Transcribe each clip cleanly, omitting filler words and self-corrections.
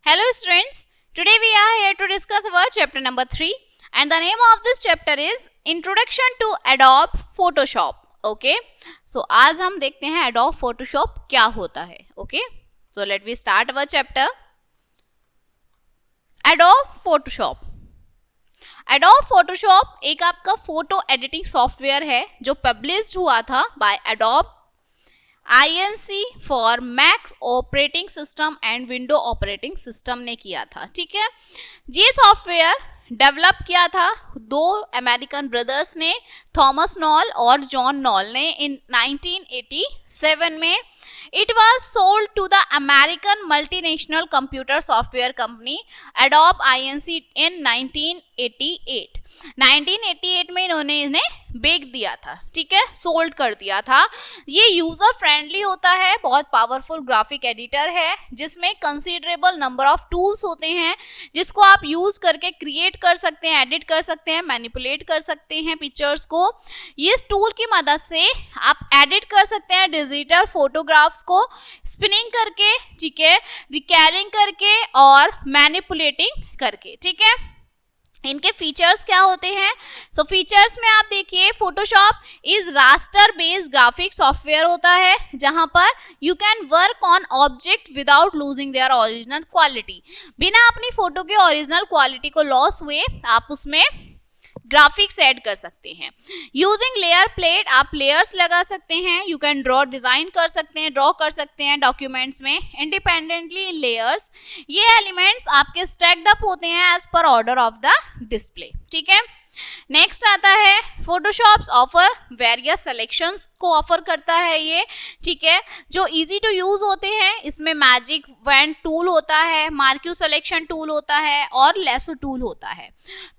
Hello students, today we are here to discuss our chapter number 3 and the name of this chapter is Introduction to Adobe Photoshop. Okay, so आज हम देखते हैं Adobe Photoshop क्या होता है. Okay, so let we start our chapter. Adobe Photoshop. Adobe Photoshop एक आपका photo editing software है जो पब्लिश्ड हुआ था by Adobe INC for Mac operating system and window operating system ने किया था. ठीक है, ये सॉफ्टवेयर डेवलप किया था दो अमेरिकन ब्रदर्स ने, थॉमस नॉल और जॉन नॉल ने इन 1987 में. It was sold to the American multinational computer software company Adobe INC in 1988. 1988 में इन्होंने इन्हें बेच दिया था. ठीक है, सोल्ड कर दिया था. ये यूजर फ्रेंडली होता है, बहुत पावरफुल ग्राफिक एडिटर है जिसमें कंसीडरेबल नंबर ऑफ टूल्स होते हैं जिसको आप यूज करके क्रिएट कर सकते हैं, एडिट कर सकते हैं, मैनिपुलेट कर सकते हैं पिक्चर्स को. इस टूल की मदद से आप एडिट कर सकते हैं डिजिटल फोटोग्राफ्स को स्पिनिंग करके, ठीक है, रिकैलिंग करके और मैनिपुलेटिंग करके. ठीक है, इनके फीचर्स क्या होते हैं? सो फीचर्स में आप देखिए, Photoshop is raster based graphic software होता है जहां पर you can work on object without losing their original quality. बिना अपनी फोटो के ओरिजिनल क्वालिटी को लॉस हुए आप उसमें ग्राफिक्स ऐड कर सकते हैं. यूजिंग लेयर प्लेट आप लेयर्स लगा सकते हैं. यू कैन ड्रॉ, डिजाइन कर सकते हैं, ड्रॉ कर सकते हैं डॉक्यूमेंट्स में इंडिपेंडेंटली इन लेयर्स. ये एलिमेंट्स आपके स्टैक्ड अप होते हैं as per order of the display. ठीक है, नेक्स्ट आता है फोटोशॉप ऑफर वेरियस सिलेक्शंस को ऑफर करता है ये. ठीक है, जो इजी टू यूज होते हैं. इसमें मैजिक वैंड टूल होता है, मार्क्यू सिलेक्शन टूल होता है और लेसो टूल होता है.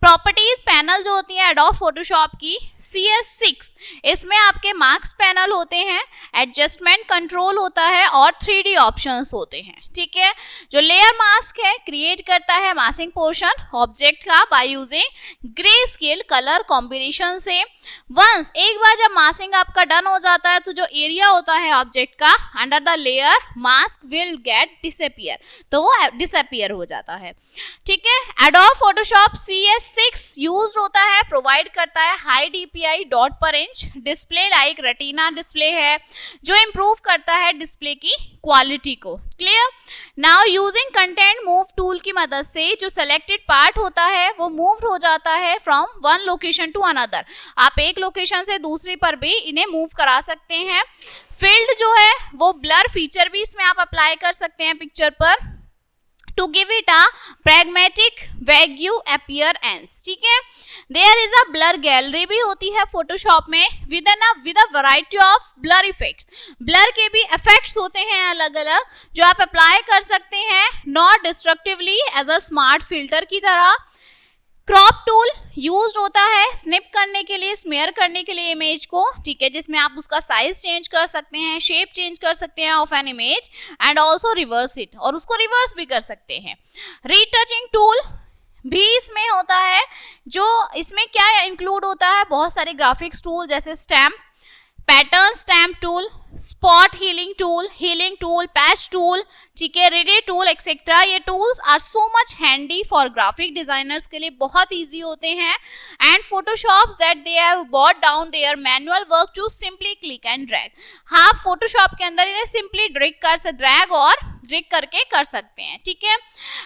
प्रॉपर्टीज पैनल जो होती है एडोब फोटोशॉप की CS6, इसमें आपके मार्क्स पैनल होते हैं, एडजस्टमेंट कंट्रोल होता है और 3D ऑप्शंस होते हैं. ठीक है, जो लेयर मास्क है क्रिएट करता है मास्किंग पोर्शन ऑब्जेक्ट का by using grey scale colour combination से. वंस एक बार जब मास्किंग आपका डन हो जाता है तो जो एरिया होता है ऑब्जेक्ट का under the layer mask will get disappear, तो वो डिसअपियर हो जाता है. ठीक है, एडोब फोटोशॉप CS6 यूज्ड होता है, प्रोवाइड करता है हाई DPI डॉट पर inch display like retina display है जो इंप्रूव करता है डिस्प्ले की क्वालिटी को. Clear? Now using content move tool की मदद से जो सिलेक्टेड पार्ट होता है वो मूव हो जाता है from one location to another. आप एक लोकेशन से दूसरी पर भी इन्हें मूव करा सकते हैं. फील्ड जो है वो ब्लर फीचर भी इसमें आप अप्लाई कर सकते हैं पिक्चर पर to give it a pragmatic vague appearance. ठीक है, there is a blur gallery भी होती है फोटोशॉप में with a variety of blur effects. Blur के भी इफेक्ट्स होते हैं अलग अलग जो आप अप्लाई कर सकते हैं not destructively as a smart filter की तरह. क्रॉप टूल यूज्ड होता है स्निप करने के लिए, स्मेयर करने के लिए इमेज को. ठीक है, जिसमें आप उसका साइज चेंज कर सकते हैं, शेप चेंज कर सकते हैं of an image and also reverse it, और उसको रिवर्स भी कर सकते हैं. रीटचिंग टूल भी इसमें होता है. जो इसमें क्या इंक्लूड होता है, बहुत सारे ग्राफिक्स टूल जैसे stamp, pattern stamp tool, spot healing tool, patch tool, ठीक है, रेडी टूल एक्सेट्रा. ये tools are so much handy for graphic designers के लिए, बहुत इजी होते हैं. And Photoshop that they have bought down their manual work to simply click and drag. हाँ, Photoshop के अंदर इन्हें सिंपली ड्रैग और ड्रैग करके कर सकते हैं. ठीक है,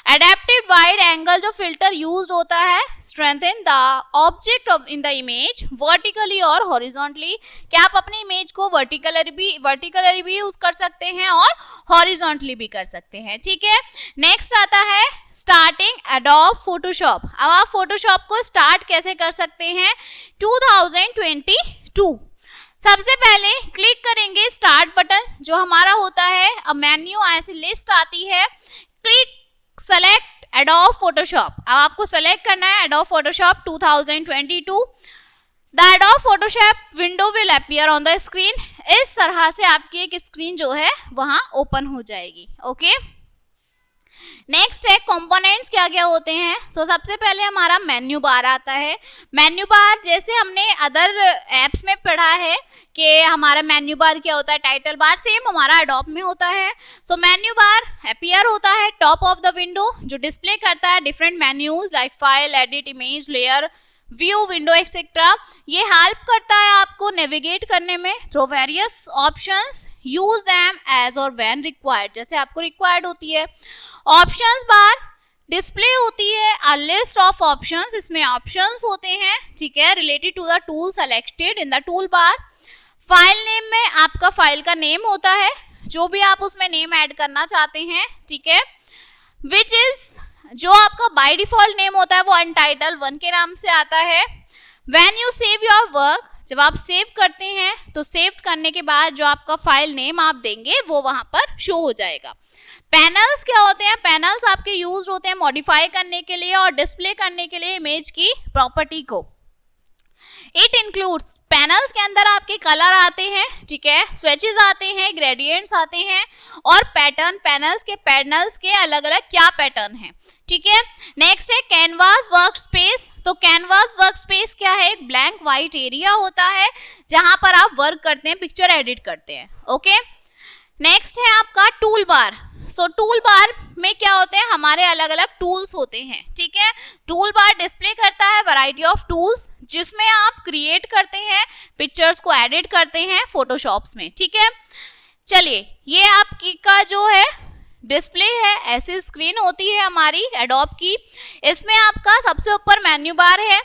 एडेप्टिव वाइड एंगल जो फिल्टर यूज्ड होता है strengthen the object in the image vertically और हॉरिजॉन्टली. क्या आप अपनी इमेज को वर्टिकली भी यूज कर सकते हैं और हॉरिजॉन्टली भी कर सकते हैं. ठीक है, नेक्स्ट आता है स्टार्टिंग एडोब फोटोशॉप. अब आप फोटोशॉप को स्टार्ट कैसे कर सकते हैं 2022. सबसे पहले क्लिक करेंगे स्टार्ट बटन जो हमारा होता है. अब मेन्यू ऐसी लिस्ट आती है, क्लिक सेलेक्ट एडोब फोटोशॉप. अब आपको सेलेक्ट करना है adobe Photoshop 2022. The Adobe Photoshop window will appear on the screen. इस तरह से आपकी एक स्क्रीन जो है वहां ओपन हो जाएगी. ओके, नेक्स्ट है कंपोनेंट्स क्या क्या होते हैं। सो सबसे पहले हमारा मेन्यू बार आता है। मेन्यू बार जैसे हमने अदर एप्स में पढ़ा है कि हमारा मेन्यू बार क्या होता है, टाइटल बार, सेम हमारा एडोब में होता है। सो मेन्यू बार अपीयर होता है टॉप ऑफ द विंडो, जो डिस्प्ले करता है different menus like file, edit, image, layer, view, window etcetera. ये हेल्प करता है आपको नेविगेट करने में through various options. Use them as और व्हेन रिक्वायर्ड, जैसे आपको रिक्वायर्ड होती है। ऑप्शंस बार डिस्प्ले होती है अ लिस्ट ऑफ ऑप्शंस, इसमें ऑप्शंस होते हैं, ठीक है, related to the tool selected in the tool bar. File name में आपका फाइल का नेम होता है, जो भी आप उसमें नेम ऐड करना चाहते हैं, ठीक है, विच इज जो आपका बाय डिफॉल्ट नेम होता है वो अनटाइटल 1 के नाम से आता है। When you save your work, जब आप सेव करते हैं तो सेव करने के बाद जो आपका फाइल नेम आप देंगे वो वहां पर शो हो जाएगा। पैनल्स क्या होते हैं, पैनल्स आपके यूज होते हैं मॉडिफाई करने के लिए और डिस्प्ले करने के लिए इमेज की प्रॉपर्टी को। इट इंक्लूड्स, पैनल्स के अंदर आपके कलर आते हैं, ठीक है, स्विचेस आते हैं, ग्रेडियंट्स आते हैं और पैटर्न, पैनल्स के अलग अलग क्या पैटर्न है, ठीक है। नेक्स्ट है कैनवास वर्क स्पेस। तो कैनवास वर्क स्पेस क्या है, एक ब्लैंक व्हाइट एरिया होता है जहां पर आप वर्क करते हैं, पिक्चर एडिट करते हैं, ओके। नेक्स्ट है आपका टूल बार। सो टूल बार में क्या होते हैं, हमारे अलग अलग टूल्स होते हैं, ठीक है। टूल बार डिस्प्ले करता है वैरायटी ऑफ टूल्स जिसमें आप क्रिएट करते हैं, पिक्चर्स को एडिट करते हैं फोटोशॉप्स में, ठीक है। चलिए, ये आपकी का जो है डिस्प्ले है, ऐसी स्क्रीन होती है हमारी एडोब की। इसमें आपका सबसे ऊपर मेन्यू बार है,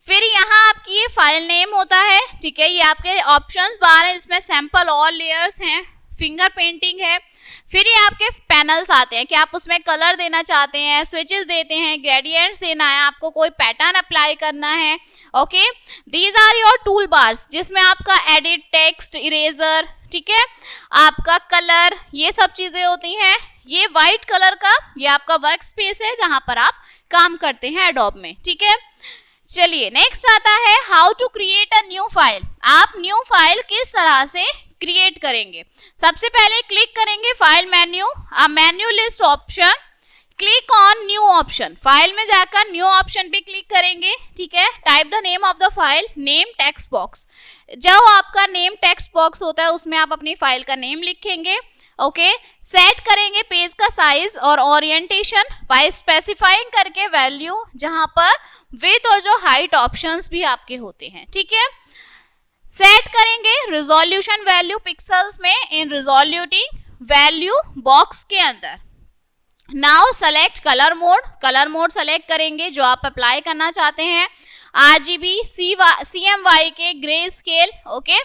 फिर यहाँ आपकी ये फाइल नेम होता है, ठीक है, ये आपके ऑप्शंस बार है, इसमें सैंपल ऑल लेयर्स हैं, फिंगर पेंटिंग है, फिर ये आपके पैनल्स आते हैं कि आप उसमें कलर देना चाहते हैं, स्विचेस देते हैं, ग्रेडियंट्स देना है, आपको कोई पैटर्न अप्लाई करना है, okay. These are your tool bars जिसमें आपका एडिट, टेक्स्ट, इरेजर, ठीक है, आपका कलर, ये सब चीजें होती हैं। ये व्हाइट कलर का ये आपका वर्क स्पेस है जहां पर आप काम करते हैं एडोब में, ठीक है। चलिए, नेक्स्ट आता है how to create a new file. आप न्यू फाइल किस तरह से क्रिएट करेंगे। सबसे पहले क्लिक करेंगे file menu, menu list option, click on new option, file में जाकर न्यू ऑप्शन पे क्लिक करेंगे, ठीक है। Type the name of the file, name text box, जो आपका नेम टेक्स्ट बॉक्स होता है उसमें आप अपनी फाइल का नेम लिखेंगे, ओके। सेट करेंगे पेज का साइज और ओरिएंटेशन बाय स्पेसिफाइंग करके वैल्यू, जहां पर विड्थ और जो हाइट ऑप्शंस भी आपके होते हैं, ठीक है। सेट करेंगे रिजोल्यूशन वैल्यू पिक्सल्स में इन रिजोल्यूटिंग वैल्यू बॉक्स के अंदर। Now select colour mode, colour mode select करेंगे जो आप अप्लाई करना चाहते हैं, RGB, CMYK, grey scale, okay.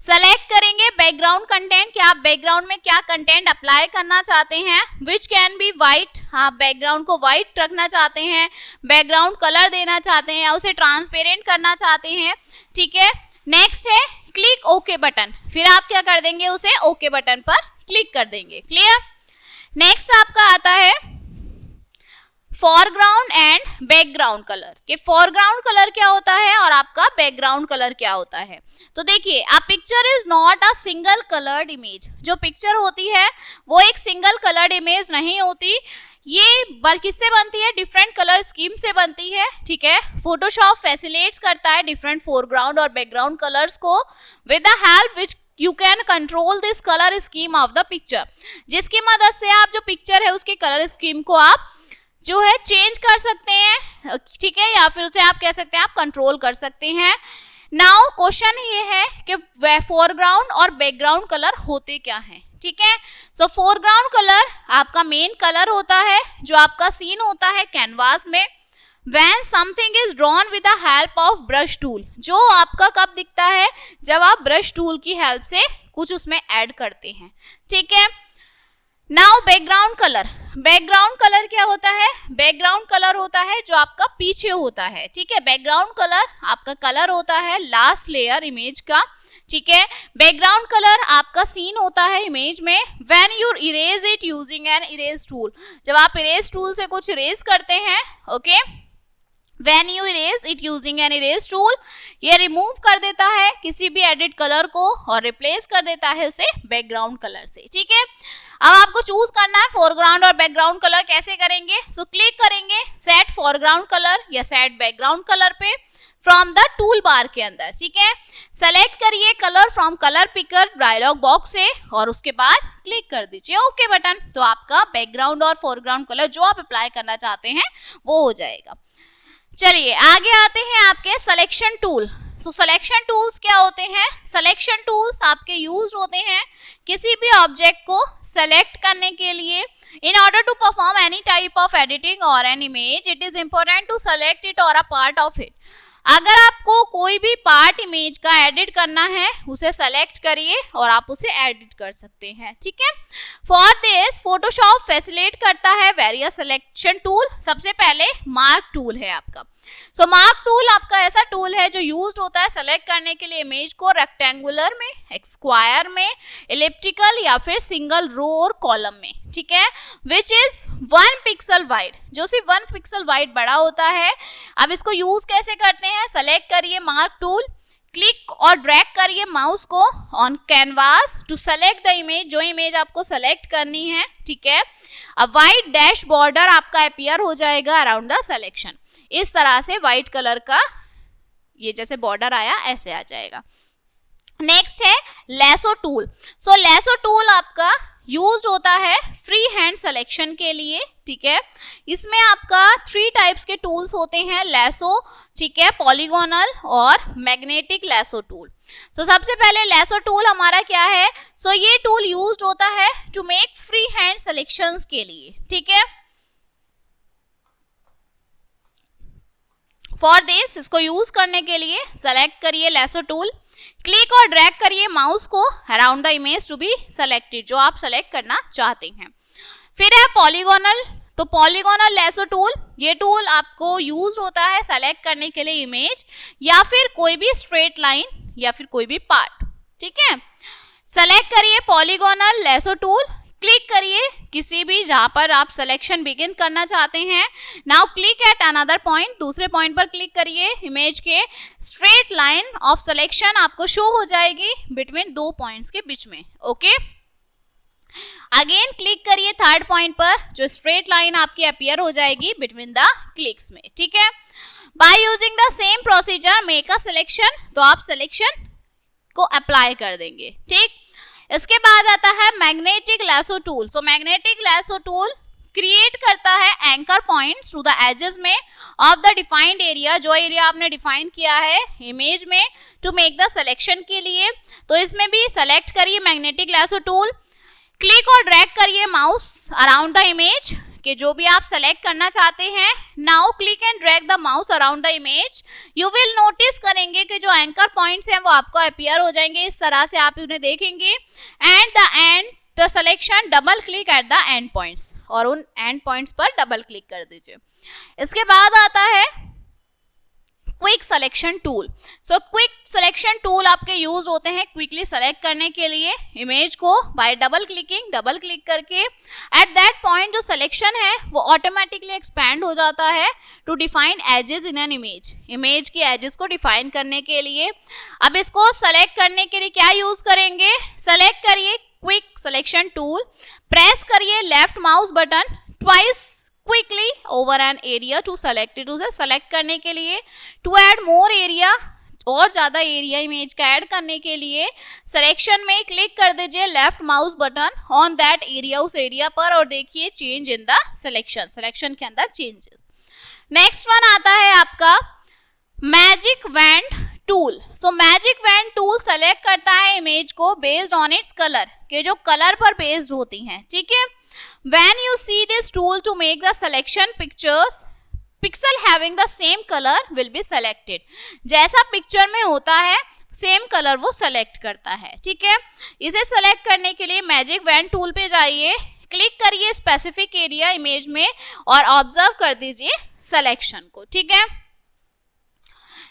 Select करेंगे बैकग्राउंड कंटेंट कि आप बैकग्राउंड में क्या कंटेंट अप्लाई करना चाहते हैं, विच कैन बी व्हाइट, आप बैकग्राउंड को व्हाइट रखना चाहते हैं, बैकग्राउंड कलर देना चाहते हैं या उसे ट्रांसपेरेंट करना चाहते हैं, ठीक है। नेक्स्ट है क्लिक ओके बटन, फिर आप क्या कर देंगे, उसे ओके बटन पर क्लिक कर देंगे, क्लियर। नेक्स्ट आपका आता है फोरग्राउंड एंड बैकग्राउंड कलर, कि फोरग्राउंड कलर क्या होता है और आपका बैकग्राउंड कलर क्या होता है। तो देखिए, a picture is not a single coloured image, जो पिक्चर होती है वो एक सिंगल कलर्ड इमेज नहीं होती, ये किससे बनती है, डिफरेंट कलर स्कीम से बनती है, ठीक है। फोटोशॉप फैसिलिटेट्स करता है डिफरेंट फोरग्राउंड और बैकग्राउंड कलर्स को with the help which you can control this colour scheme of the picture, जिसकी मदद से आप जो पिक्चर है उसके कलर स्कीम को आप जो है चेंज कर सकते हैं, ठीक है, या फिर उसे आप कह सकते हैं आप कंट्रोल कर सकते हैं। नाउ क्वेश्चन ये है कि फोरग्राउंड और बैकग्राउंड कलर होते क्या हैं, ठीक है। सो फोरग्राउंड कलर आपका मेन कलर होता है जो आपका सीन होता है कैनवास में, when something is drawn with the help of brush tool, जो आपका कब दिखता है, जब आप ब्रश टूल की हेल्प से कुछ उसमें ऐड करते हैं, ठीक है। Now background colour, background colour क्या होता है, बैकग्राउंड कलर होता है जो आपका पीछे होता है, ठीक है। बैकग्राउंड कलर आपका कलर होता है लास्ट लेयर इमेज का, ठीक है। बैकग्राउंड कलर आपका सीन होता है इमेज में, when you erase it using an erase tool, जब आप इरेज टूल से कुछ इरेज करते हैं, okay. When you erase it using an erase tool, ये रिमूव कर देता है किसी भी एडिट कलर को और रिप्लेस कर देता है उसे बैकग्राउंड कलर से, ठीक है। अब आपको चूज करना है फोरग्राउंड और बैकग्राउंड कलर कैसे करेंगे। सो क्लिक करेंगे सेट फोरग्राउंड कलर या सेट बैकग्राउंड कलर पे फ्रॉम द टूल बार के अंदर, ठीक है। सेलेक्ट करिए colour from colour picker dialog box से और उसके बाद क्लिक कर दीजिए ओके बटन। तो आपका बैकग्राउंड और फोरग्राउंड कलर जो आप अप्लाई करना चाहते हैं वो हो जाएगा। चलिए आगे आते हैं आपके selection tool. So selection tools क्या होते हैं। सिलेक्शन टूल्स आपके यूज होते हैं किसी भी ऑब्जेक्ट को सेलेक्ट करने के लिए। In order to perform any type of editing or an image, it is important to select it or a part of it. अगर आपको कोई भी पार्ट इमेज का एडिट करना है उसे सेलेक्ट करिए और आप उसे एडिट कर सकते हैं, ठीक है। फॉर दिस फोटोशॉप फैसिलिटेट करता है वेरियस सिलेक्शन टूल। सबसे पहले मार्क टूल है आपका। सो मार्क टूल आपका ऐसा टूल है जो यूज्ड होता है सेलेक्ट करने के लिए इमेज को रेक्टेंगुलर में, स्क्वायर में, एलिप्टिकल या फिर सिंगल रो और कॉलम में, ठीक है। विच इज 1 पिक्सल वाइड, जो सिर्फ 1 पिक्सल वाइड बड़ा होता है। अब इसको यूज कैसे करते हैं। सेलेक्ट करिए मार्क टूल, क्लिक और ड्रैग करिए माउस को on canvas to select the image, जो इमेज आपको सेलेक्ट करनी है, ठीक है। अब वाइट डैश बॉर्डर आपका अपीयर हो जाएगा अराउंड द सिलेक्शन। इस तरह से व्हाइट कलर का ये जैसे बॉर्डर आया ऐसे आ जाएगा। नेक्स्ट है लैसो टूल। सो लैसो टूल आपका यूज्ड होता है फ्री हैंड सिलेक्शन के लिए, ठीक है। इसमें आपका 3 टाइप्स के टूल्स होते हैं लैसो, ठीक है, पॉलीगोनल और मैग्नेटिक लैसो टूल। सो सबसे पहले लैसो टूल हमारा क्या है। सो ये टूल यूज्ड होता है to make free hand selections के लिए, ठीक है। फॉर दिस इसको यूज करने के लिए सेलेक्ट करिए लैसो टूल, क्लिक और ड्रैग करिए माउस को around the image to be selected, जो आप सेलेक्ट करना चाहते हैं। फिर है पॉलीगोनल। तो पॉलीगोनल लैसो टूल, ये टूल आपको यूज होता है सेलेक्ट करने के लिए इमेज या फिर कोई भी स्ट्रेट लाइन या फिर कोई भी पार्ट, ठीक है। सेलेक्ट करिए पॉलीगोनल लैसो टूल, क्लिक करिए किसी भी जहां पर आप सिलेक्शन बिगिन करना चाहते हैं। Now click at another point, दूसरे पॉइंट पर क्लिक करिए। इमेज के स्ट्रेट लाइन ऑफ सिलेक्शन आपको शो हो जाएगी बिटवीन 2 पॉइंट्स के बीच में, ओके। अगेन क्लिक करिए थर्ड पॉइंट पर, जो स्ट्रेट लाइन आपकी अपीयर हो जाएगी बिटवीन द क्लिक्स में, ठीक है। By using the same procedure make a selection, तो आप सिलेक्शन को अप्लाई कर देंगे, ठीक। इसके बाद आता है magnetic lasso tool. So magnetic lasso tool create करता है anchor points to the edges में ऑफ द डिफाइंड एरिया, जो एरिया आपने डिफाइन किया है इमेज में टू मेक द सिलेक्शन के लिए। तो इसमें भी सेलेक्ट करिए मैग्नेटिक लैसो टूल, क्लिक और ड्रैग करिए माउस अराउंड द इमेज कि जो भी आप सेलेक्ट करना चाहते हैं। Now click and drag the mouse around the image. You will notice करेंगे कि जो एंकर पॉइंट्स हैं वो आपको अपीयर हो जाएंगे, इस तरह से आप उन्हें देखेंगे। And the end the selection double click at the end points, और उन एंड पॉइंट्स पर डबल क्लिक कर दीजिए। इसके बाद आता है quick selection tool. So quick selection tool आपके यूज होते हैं क्विकली सेलेक्ट करने के लिए इमेज को बाय डबल क्लिक करके। एट दैट पॉइंट जो सिलेक्शन है वो ऑटोमेटिकली एक्सपैंड हो जाता है to define edges in an image की एजेस को डिफाइन करने के लिए। अब इसको सेलेक्ट करने के लिए क्या यूज करेंगे। सेलेक्ट करिए क्विक सिलेक्शन टूल, प्रेस करिए left mouse button twice quickly over an area to select it, उसे सेलेक्ट करने के लिए। टू ऐड मोर एरिया, और ज्यादा एरिया इमेज का ऐड करने के लिए सिलेक्शन में क्लिक कर दीजिए left mouse button on that area, उस एरिया पर, और देखिए चेंज इन द सिलेक्शन के अंदर चेंजेस। नेक्स्ट वन आता है आपका मैजिक वैंड टूल। सो मैजिक वैंड टूल सेलेक्ट करता है इमेज को बेस्ड ऑन इट्स कलर, के जो कलर पर बेस्ड होती हैं, ठीक है। When you see this tool to make the selection pixel having the same color will be selected. जैसा पिक्चर में होता है सेम कलर वो सेलेक्ट करता है, ठीक है। इसे सेलेक्ट करने के लिए मैजिक वैन टूल पे जाइए, क्लिक करिए स्पेसिफिक एरिया इमेज में और ऑब्जर्व कर दीजिए सिलेक्शन को, ठीक है।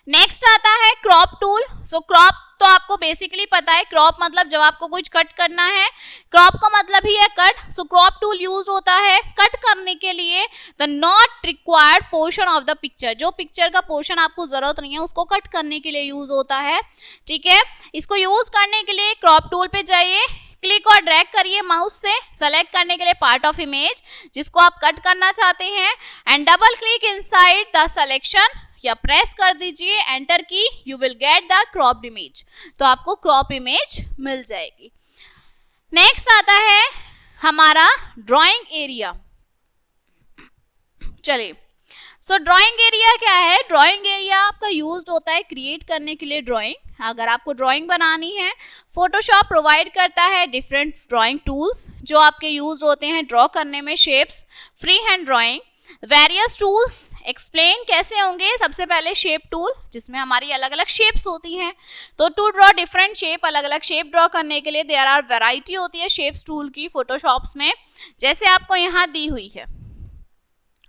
नेक्स्ट आता है क्रॉप टूल। सो क्रॉप तो आपको बेसिकली पता है, क्रॉप मतलब जब आपको कुछ कट करना है, क्रॉप का मतलब ही है cut. So crop tool use होता है कट करने के लिए the not required portion of the picture, जो पिक्चर का पोर्शन आपको जरूरत नहीं है उसको कट करने के लिए यूज होता है, ठीक है। इसको यूज करने के लिए क्रॉप टूल पे जाइए, क्लिक और ड्रैग करिए माउस से सेलेक्ट करने के लिए पार्ट ऑफ इमेज जिसको आप कट करना चाहते हैं and double click inside the selection या प्रेस कर दीजिए एंटर की, you will get the cropped image, तो आपको क्रॉप इमेज मिल जाएगी। नेक्स्ट आता है हमारा ड्राइंग एरिया। चलिए, सो ड्राइंग एरिया क्या है? ड्राइंग एरिया आपका यूज्ड होता है क्रिएट करने के लिए ड्राइंग। अगर आपको ड्राइंग बनानी है, फोटोशॉप प्रोवाइड करता है डिफरेंट ड्राइंग टूल्स जो आपके यूज्ड होते हैं ड्रॉ करने में, shapes, free hand drawing, various tools. Explain कैसे होंगे? सबसे पहले शेप टूल जिसमें हमारी अलग अलग शेप्स होती हैं, तो टू ड्रॉ डिफरेंट शेप, अलग अलग शेप ड्रॉ करने के लिए देयर आर वैरायटी होती है शेप्स टूल की फोटोशॉप्स में, जैसे आपको यहाँ दी हुई है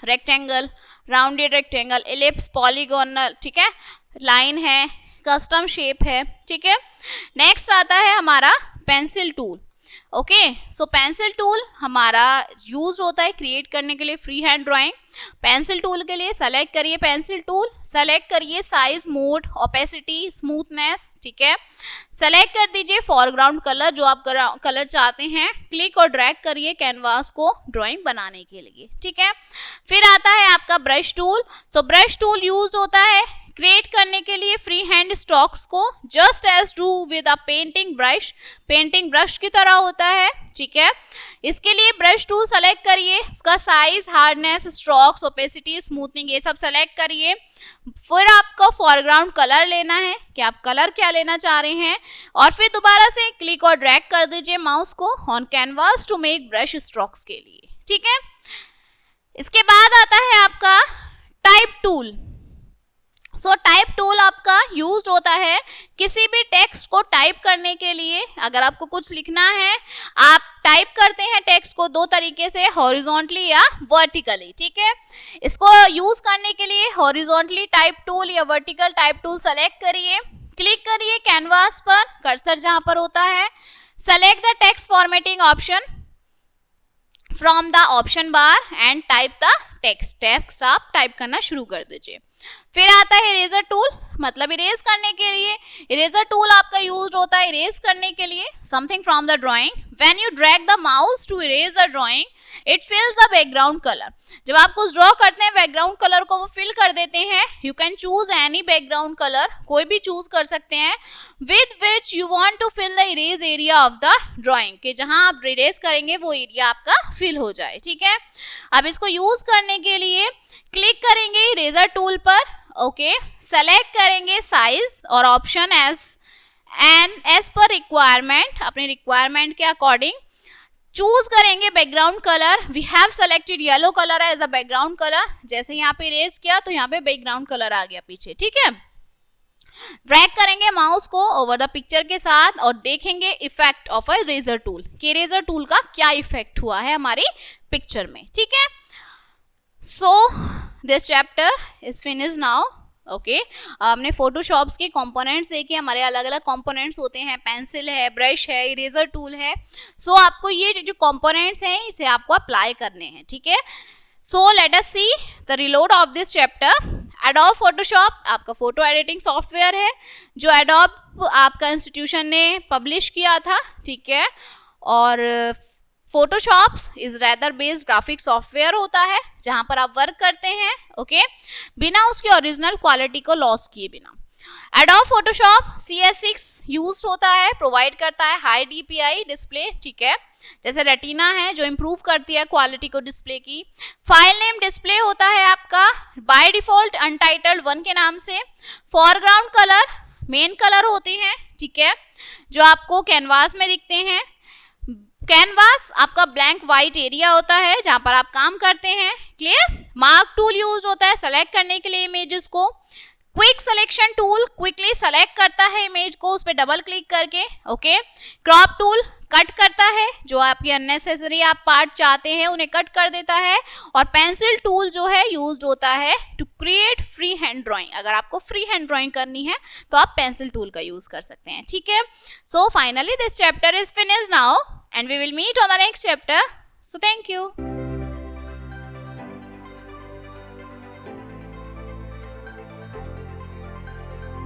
rectangle, rounded rectangle, ellipse, polygonal, ठीक है, लाइन है, कस्टम शेप है, ठीक है। नेक्स्ट आता है हमारा pencil tool. Okay, so pencil tool हमारा यूज होता है क्रिएट करने के लिए free hand drawing. Pencil tool के लिए सेलेक्ट करिए पेंसिल टूल, सेलेक्ट करिए साइज, मोड, ओपेसिटी, स्मूथनेस, ठीक है। सेलेक्ट कर दीजिए फॉरग्राउंड कलर जो आप कलर चाहते हैं, क्लिक और ड्रैग करिए कैनवास को ड्राइंग बनाने के लिए, ठीक है। फिर आता है आपका brush tool. So brush tool use होता है क्रिएट करने के लिए फ्री हैंड स्ट्रोक्स को, just as do with a painting brush, painting brush की तरह होता है, ठीक है। इसके लिए ब्रश टूल सेलेक्ट करिए, उसका size, hardness, strokes, opacity, smoothening, ये सब सेलेक्ट करिए। फिर आपको फॉरग्राउंड कलर लेना है कि आप कलर क्या लेना चाह रहे हैं, और फिर दोबारा से क्लिक और ड्रैग कर दीजिए माउस को on canvas to make brush strokes के लिए, ठीक है। इसके बाद आता है आपका type tool. So type tool आपका यूज्ड होता है किसी भी टेक्स्ट को टाइप करने के लिए। अगर आपको कुछ लिखना है, आप टाइप करते हैं टेक्स्ट को दो तरीके से, हॉरिजॉन्टली या वर्टिकली, ठीक है। इसको यूज करने के लिए हॉरिजॉन्टली टाइप टूल या वर्टिकल टाइप टूल सेलेक्ट करिए, क्लिक करिए कैनवास पर, कर्सर जहां पर होता है, select the text formatting option from the option bar and type the text आप टाइप करना शुरू कर दीजिए। फिर आता है इरेजर टूल, मतलब इरेज करने के लिए। इरेजर टूल आपका यूज होता है इरेज करने के लिए something from the drawing. When you drag the mouse to erase the drawing it fills the background colour. जब आप कुछ ड्रॉ करते हैं बैकग्राउंड कलर को वो फिल कर देते हैं। You can choose any background colour, कोई भी चूज कर सकते हैं, with which you want to fill the erase area of the drawing, कि जहां आप इरेज करेंगे वो एरिया आपका फिल हो जाए, ठीक है। अब इसको यूज करने के लिए क्लिक करेंगे इरेजर टूल पर, ओके, सेलेक्ट करेंगे साइज और ऑप्शन एज पर रिक्वायरमेंट, अपने रिक्वायरमेंट के अकॉर्डिंग चूज करेंगे background colour. We have selected yellow colour as a background colour, जैसे यहाँ पे इरेज किया तो यहाँ पे बैकग्राउंड कलर आ गया पीछे, ठीक है। ड्रैग करेंगे माउस को ओवर द पिक्चर के साथ और देखेंगे effect of a eraser tool, कि इरेजर टूल का क्या इफेक्ट हुआ है हमारी पिक्चर में, ठीक है। So this chapter is finish now, okay. हमने फोटोशॉप्स के कंपोनेंट्स देखे, हमारे अलग अलग कंपोनेंट्स होते हैं, पेंसिल है, ब्रश है, इरेजर टूल है। सो आपको ये जो कंपोनेंट्स हैं इसे आपको अप्लाई करने हैं, ठीक है। So let us see the reload of this chapter. Adobe Photoshop आपका फोटो एडिटिंग सॉफ्टवेयर है जो एडोब आपका इंस्टीट्यूशन ने पब्लिश किया था, ठीक है। और Photoshops is rather based graphic software होता है जहां पर आप वर्क करते हैं, ओके, बिना उसकी ओरिजिनल क्वालिटी को लॉस किए बिना। एडोब फोटोशॉप CS6 यूज होता है, प्रोवाइड करता है हाई DPI डिस्प्ले, ठीक है, जैसे रेटिना है जो इंप्रूव करती है क्वालिटी को डिस्प्ले की। फाइल नेम डिस्प्ले होता है आपका बाय डिफॉल्ट अनटाइटल्ड 1 के नाम से। फॉरग्राउंड कलर मेन कलर होते हैं, ठीक है, जो आपको कैनवास में दिखते हैं। कैनवास आपका ब्लैंक व्हाइट एरिया होता है जहां पर आप काम करते हैं, क्लियर। मार्क टूल यूज होता है सेलेक्ट करने के लिए इमेजेस को। Quick selection tool quickly select करता है इमेज को उस पर डबल क्लिक करके, ओके। क्रॉप टूल कट करता है, जो आपकी अननेसेसरी आप पार्ट चाहते हैं उन्हें कट कर देता है। और पेंसिल टूल जो है यूज्ड होता है to create free hand drawing. अगर आपको फ्री हैंड ड्राइंग करनी है तो आप पेंसिल टूल का यूज कर सकते हैं, ठीक है। So finally this chapter is finished now and we will meet on the next chapter. So thank you.